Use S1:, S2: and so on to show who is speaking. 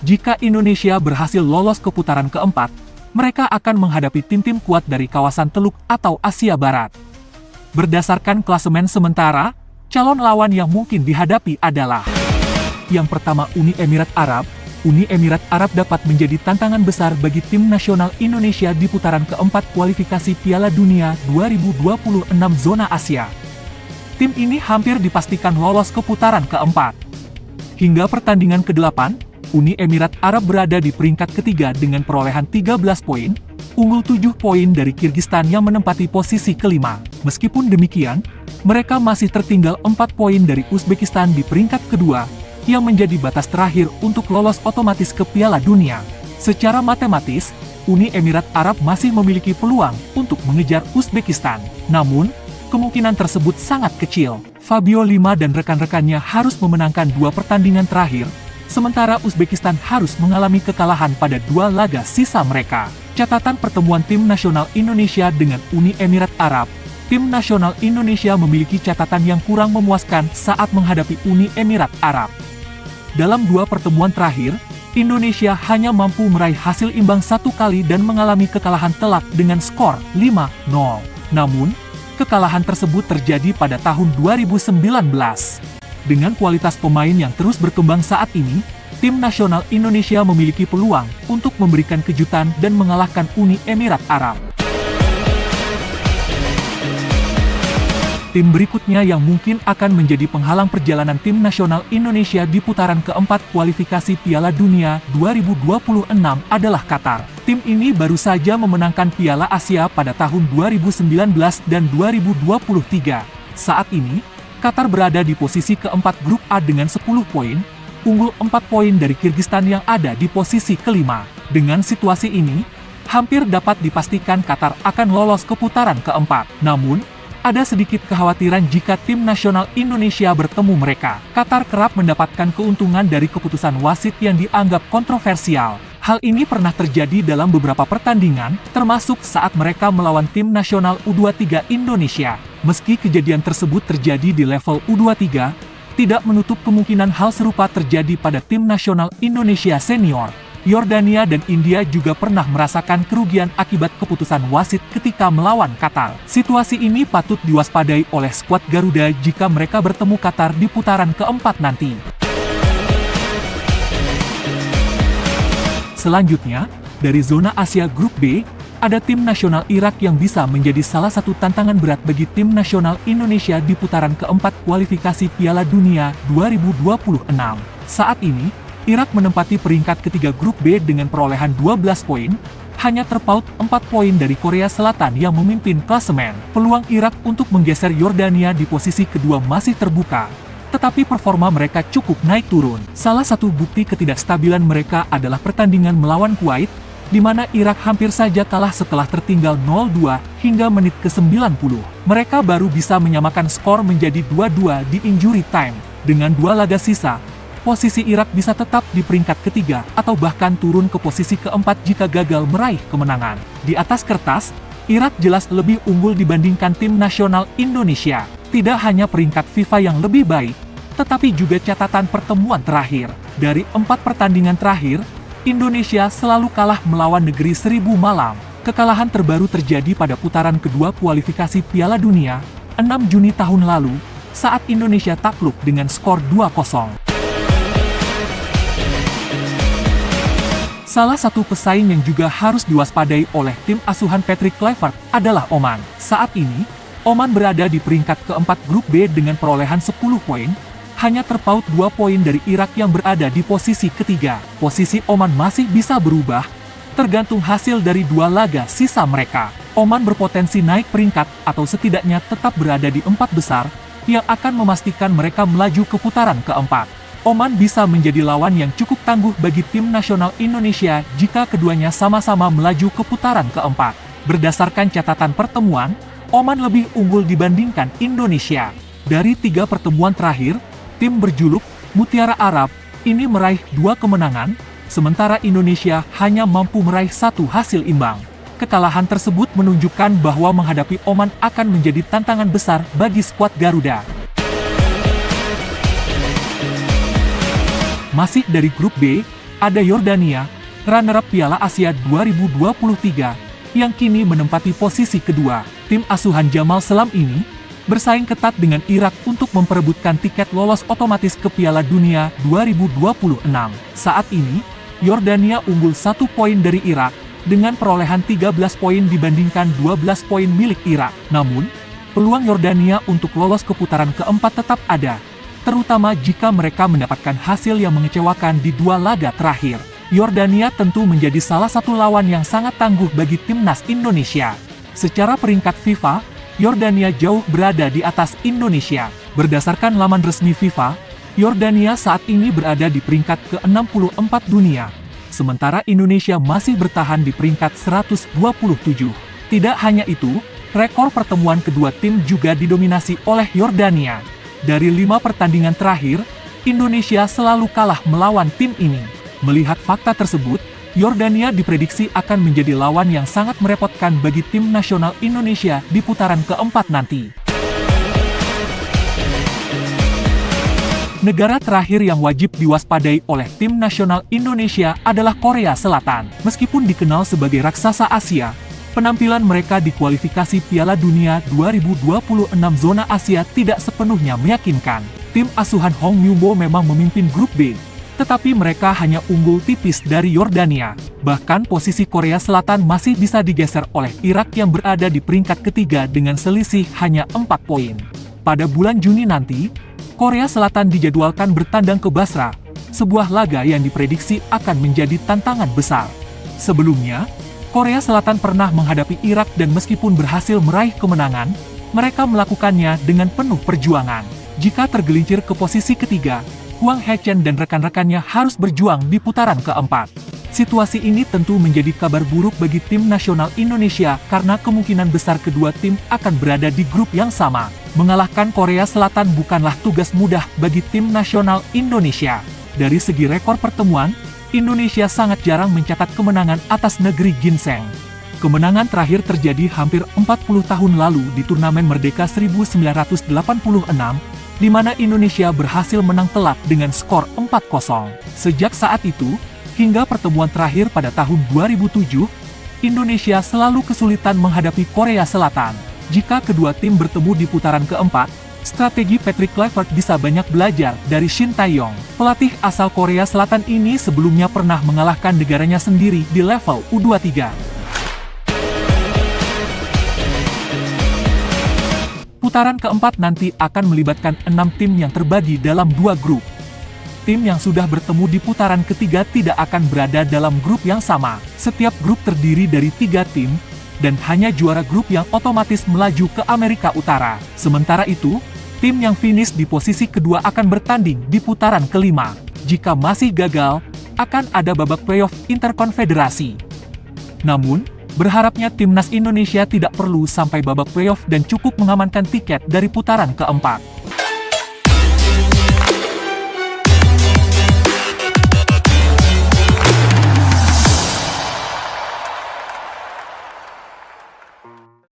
S1: Jika Indonesia berhasil lolos ke putaran keempat, mereka akan menghadapi tim-tim kuat dari kawasan Teluk atau Asia Barat. Berdasarkan klasemen sementara, calon lawan yang mungkin dihadapi adalah yang pertama Uni Emirat Arab. Uni Emirat Arab dapat menjadi tantangan besar bagi tim nasional Indonesia di putaran keempat kualifikasi Piala Dunia 2026 zona Asia. Tim ini hampir dipastikan lolos ke putaran keempat. Hingga pertandingan ke-8, Uni Emirat Arab berada di peringkat ketiga dengan perolehan 13 poin, unggul 7 poin dari Kirgistan yang menempati posisi kelima. Meskipun demikian, mereka masih tertinggal 4 poin dari Uzbekistan di peringkat kedua, yang menjadi batas terakhir untuk lolos otomatis ke Piala Dunia. Secara matematis, Uni Emirat Arab masih memiliki peluang untuk mengejar Uzbekistan. Namun, kemungkinan tersebut sangat kecil. Fabio Lima dan rekan-rekannya harus memenangkan 2 pertandingan terakhir, sementara Uzbekistan harus mengalami kekalahan pada 2 laga sisa mereka. Catatan pertemuan tim nasional Indonesia dengan Uni Emirat Arab. Tim nasional Indonesia memiliki catatan yang kurang memuaskan saat menghadapi Uni Emirat Arab. Dalam 2 pertemuan terakhir, Indonesia hanya mampu meraih hasil imbang 1 kali dan mengalami kekalahan telak dengan skor 5-0. Namun, kekalahan tersebut terjadi pada tahun 2019. Dengan kualitas pemain yang terus berkembang saat ini, tim nasional Indonesia memiliki peluang untuk memberikan kejutan dan mengalahkan Uni Emirat Arab. Tim berikutnya yang mungkin akan menjadi penghalang perjalanan tim nasional Indonesia di putaran keempat kualifikasi Piala Dunia 2026 adalah Qatar. Tim ini baru saja memenangkan Piala Asia pada tahun 2019 dan 2023. Saat ini, Qatar berada di posisi keempat grup A dengan 10 poin, unggul 4 poin dari Kirgistan yang ada di posisi kelima. Dengan situasi ini, hampir dapat dipastikan Qatar akan lolos ke putaran keempat. Namun, ada sedikit kekhawatiran jika tim nasional Indonesia bertemu mereka. Qatar kerap mendapatkan keuntungan dari keputusan wasit yang dianggap kontroversial. Hal ini pernah terjadi dalam beberapa pertandingan, termasuk saat mereka melawan tim nasional U23 Indonesia. Meski kejadian tersebut terjadi di level U23, tidak menutup kemungkinan hal serupa terjadi pada tim nasional Indonesia senior. Yordania dan India juga pernah merasakan kerugian akibat keputusan wasit ketika melawan Qatar. Situasi ini patut diwaspadai oleh skuad Garuda jika mereka bertemu Qatar di putaran keempat nanti. Selanjutnya, dari zona Asia Grup B, ada tim nasional Irak yang bisa menjadi salah satu tantangan berat bagi tim nasional Indonesia di putaran keempat kualifikasi Piala Dunia 2026. Saat ini, Irak menempati peringkat ketiga grup B dengan perolehan 12 poin, hanya terpaut 4 poin dari Korea Selatan yang memimpin klasemen. Peluang Irak untuk menggeser Yordania di posisi kedua masih terbuka, tetapi performa mereka cukup naik turun. Salah satu bukti ketidakstabilan mereka adalah pertandingan melawan Kuwait, di mana Irak hampir saja kalah setelah tertinggal 0-2 hingga menit ke-90. Mereka baru bisa menyamakan skor menjadi 2-2 di injury time. Dengan 2 laga sisa, posisi Irak bisa tetap di peringkat ketiga atau bahkan turun ke posisi keempat jika gagal meraih kemenangan. Di atas kertas, Irak jelas lebih unggul dibandingkan tim nasional Indonesia. Tidak hanya peringkat FIFA yang lebih baik, tetapi juga catatan pertemuan terakhir. Dari 4 pertandingan terakhir, Indonesia selalu kalah melawan negeri Seribu Malam. Kekalahan terbaru terjadi pada putaran kedua kualifikasi Piala Dunia, 6 Juni tahun lalu, saat Indonesia takluk dengan skor 2-0. Salah satu pesaing yang juga harus diwaspadai oleh tim asuhan Patrick Kluivert adalah Oman. Saat ini, Oman berada di peringkat keempat grup B dengan perolehan 10 poin, hanya terpaut 2 poin dari Irak yang berada di posisi ketiga. Posisi Oman masih bisa berubah, tergantung hasil dari 2 laga sisa mereka. Oman berpotensi naik peringkat atau setidaknya tetap berada di 4 besar, yang akan memastikan mereka melaju ke putaran keempat. Oman bisa menjadi lawan yang cukup tangguh bagi tim nasional Indonesia jika keduanya sama-sama melaju ke putaran keempat. Berdasarkan catatan pertemuan, Oman lebih unggul dibandingkan Indonesia. Dari 3 pertemuan terakhir, tim berjuluk Mutiara Arab ini meraih 2 kemenangan, sementara Indonesia hanya mampu meraih 1 hasil imbang. Kekalahan tersebut menunjukkan bahwa menghadapi Oman akan menjadi tantangan besar bagi skuad Garuda. Masih dari grup B, ada Yordania, runner-up Piala Asia 2023, yang kini menempati posisi kedua. Tim asuhan Jamal Selam ini bersaing ketat dengan Irak untuk memperebutkan tiket lolos otomatis ke Piala Dunia 2026. Saat ini, Yordania unggul 1 poin dari Irak, dengan perolehan 13 poin dibandingkan 12 poin milik Irak. Namun, peluang Yordania untuk lolos ke putaran keempat tetap ada, terutama jika mereka mendapatkan hasil yang mengecewakan di 2 laga terakhir. Yordania tentu menjadi salah satu lawan yang sangat tangguh bagi timnas Indonesia. Secara peringkat FIFA, Yordania jauh berada di atas Indonesia. Berdasarkan laman resmi FIFA, Yordania saat ini berada di peringkat ke-64 dunia, sementara Indonesia masih bertahan di peringkat 127. Tidak hanya itu, rekor pertemuan kedua tim juga didominasi oleh Yordania. Dari 5 pertandingan terakhir, Indonesia selalu kalah melawan tim ini. Melihat fakta tersebut, Yordania diprediksi akan menjadi lawan yang sangat merepotkan bagi tim nasional Indonesia di putaran keempat nanti. Negara terakhir yang wajib diwaspadai oleh tim nasional Indonesia adalah Korea Selatan. Meskipun dikenal sebagai raksasa Asia, penampilan mereka di kualifikasi Piala Dunia 2026 zona Asia tidak sepenuhnya meyakinkan. Tim asuhan Hong Myung-bo memang memimpin grup B, tetapi mereka hanya unggul tipis dari Yordania. Bahkan posisi Korea Selatan masih bisa digeser oleh Irak yang berada di peringkat ketiga dengan selisih hanya 4 poin. Pada bulan Juni nanti, Korea Selatan dijadwalkan bertandang ke Basra, sebuah laga yang diprediksi akan menjadi tantangan besar. Sebelumnya, Korea Selatan pernah menghadapi Irak dan meskipun berhasil meraih kemenangan, mereka melakukannya dengan penuh perjuangan. Jika tergelincir ke posisi ketiga, Hwang Hae-chan dan rekan-rekannya harus berjuang di putaran keempat. Situasi ini tentu menjadi kabar buruk bagi tim nasional Indonesia karena kemungkinan besar kedua tim akan berada di grup yang sama. Mengalahkan Korea Selatan bukanlah tugas mudah bagi tim nasional Indonesia. Dari segi rekor pertemuan, Indonesia sangat jarang mencatat kemenangan atas negeri ginseng. Kemenangan terakhir terjadi hampir 40 tahun lalu di turnamen Merdeka 1986, di mana Indonesia berhasil menang telak dengan skor 4-0. Sejak saat itu, hingga pertemuan terakhir pada tahun 2007, Indonesia selalu kesulitan menghadapi Korea Selatan. Jika kedua tim bertemu di putaran keempat, strategi Patrick Kluivert bisa banyak belajar dari Shin Tae-yong. Pelatih asal Korea Selatan ini sebelumnya pernah mengalahkan negaranya sendiri di level U23. Putaran keempat nanti akan melibatkan 6 tim yang terbagi dalam 2 grup. Tim yang sudah bertemu di putaran ketiga tidak akan berada dalam grup yang sama. Setiap grup terdiri dari 3 tim, dan hanya juara grup yang otomatis melaju ke Amerika Utara. Sementara itu, tim yang finish di posisi kedua akan bertanding di putaran kelima. Jika masih gagal, akan ada babak playoff interkonfederasi. Namun, berharapnya timnas Indonesia tidak perlu sampai babak playoff dan cukup mengamankan tiket dari putaran keempat.